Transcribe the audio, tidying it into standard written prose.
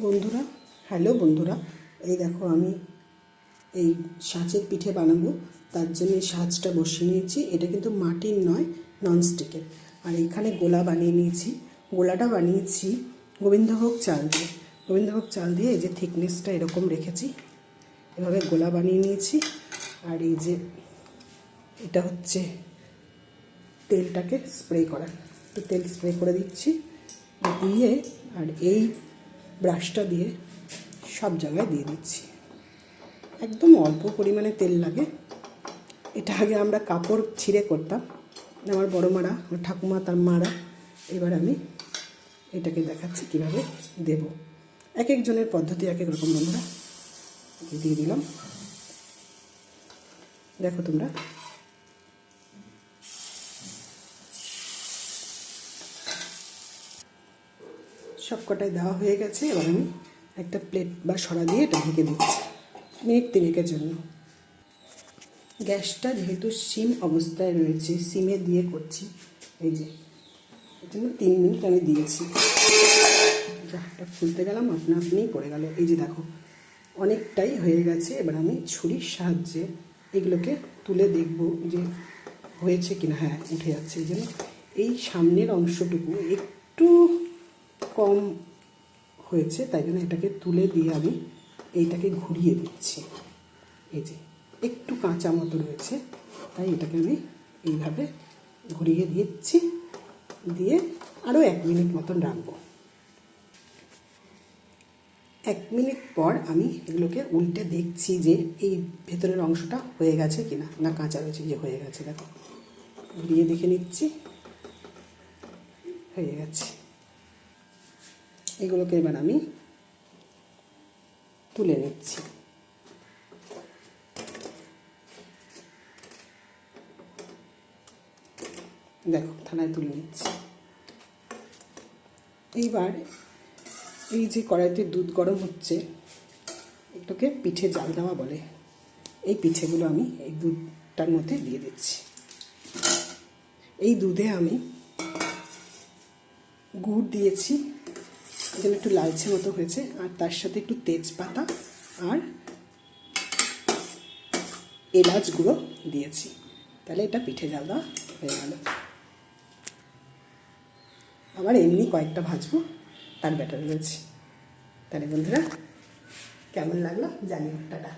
বন্ধুরা, হ্যালো বন্ধুরা, এই দেখো আমি এই সাঁচের পিঠে বানাবো। তার জন্য এই সাঁচটা বসিয়ে নিয়েছি। এটা কিন্তু মাটির নয়, ননস্টিকের। আর এখানে গোলা বানিয়ে নিয়েছি। গোলাটা বানিয়েছি গোবিন্দভোগ চাল দিয়ে। গোবিন্দভোগ চাল দিয়ে এই যে থিকনেসটা এরকম রেখেছি, এভাবে গোলা বানিয়ে নিয়েছি। আর এই যে এটা হচ্ছে তেলটাকে স্প্রে করা, তো তেল স্প্রে করে দিচ্ছি দিয়ে, আর এই ব্রাশটা দিয়ে সব জায়গায় দিয়ে দিচ্ছি। একদম অল্প পরিমাণে তেল লাগে। এটা আগে আমরা কাপড় ছিঁড়ে করতাম, আমার বড় মারা, আমার ঠাকুমা, তার মারা। এবার আমি এটাকে দেখাচ্ছি কীভাবে দেব। এক একজনের পদ্ধতি এক এক রকম। বন্ধুরা, দিয়ে দিলাম, দেখো তোমরা। সবকটাই দেওয়া হয়ে গেছে। এবার আমি একটা প্লেট বা সরা দিয়ে এটা ঢেকে দিচ্ছি মিনিট 3 জন্য। গ্যাসটা যেহেতু সিম অবস্থায় রয়েছে, সিমে দিয়ে করছি, এই যে এর জন্য 3 মিনিট আমি দিয়েছি। এটা খুলতে গেলাম, আপনা আপনিই পড়ে গেল। এই যে দেখো অনেকটাই হয়ে গেছে। এবার আমি ছুরির সাহায্যে এগুলোকে তুলে দেখব যে হয়েছে কিনা। হ্যাঁ, উঠে যাচ্ছে। এই জন্য এই সামনের অংশটুকু একটু কম হয়েছে, তাই জন্য এটাকে তুলে দিয়ে আমি এইটাকে ঘুরিয়ে দিচ্ছি। এই যে একটু কাঁচা মতো রয়েছে, তাই এটাকে আমি এইভাবে ঘুরিয়ে দিচ্ছি। দিয়ে আরও 1 মিনিট মতন রাখবো। 1 মিনিট পর আমি এগুলোকে উল্টে দেখছি যে এই ভেতরের অংশটা হয়ে গেছে কিনা, না কাঁচা রয়েছে। যে হয়ে গেছে, দেখো ঘুরিয়ে দেখে নিচ্ছি, হয়ে গেছে। এগুলোকে এবার আমি তুলে নিচ্ছি। দেখো থালায় তুলে নিচ্ছি। এইবার এই যে কড়াইতে দুধ গরম হচ্ছে, এটাকে পিঠে জাল দেওয়া বলে। এই পিঠেগুলো আমি এই দুধটার মধ্যে দিয়ে দিচ্ছি। এই দুধে আমি গুড় দিয়েছি, এখানে একটু লালচে মতো হয়েছে, আর তার সাথে একটু তেজপাতা আর এলাচ গুঁড়ো দিয়েছি। তাহলে এটা পিঠে জাল দেওয়া হয়ে গেল। আবার এমনি কয়েকটা ভাজবো, তার ব্যাটার রয়েছে। তাহলে বন্ধুরা, কেমন লাগলো জানিও। টাটা।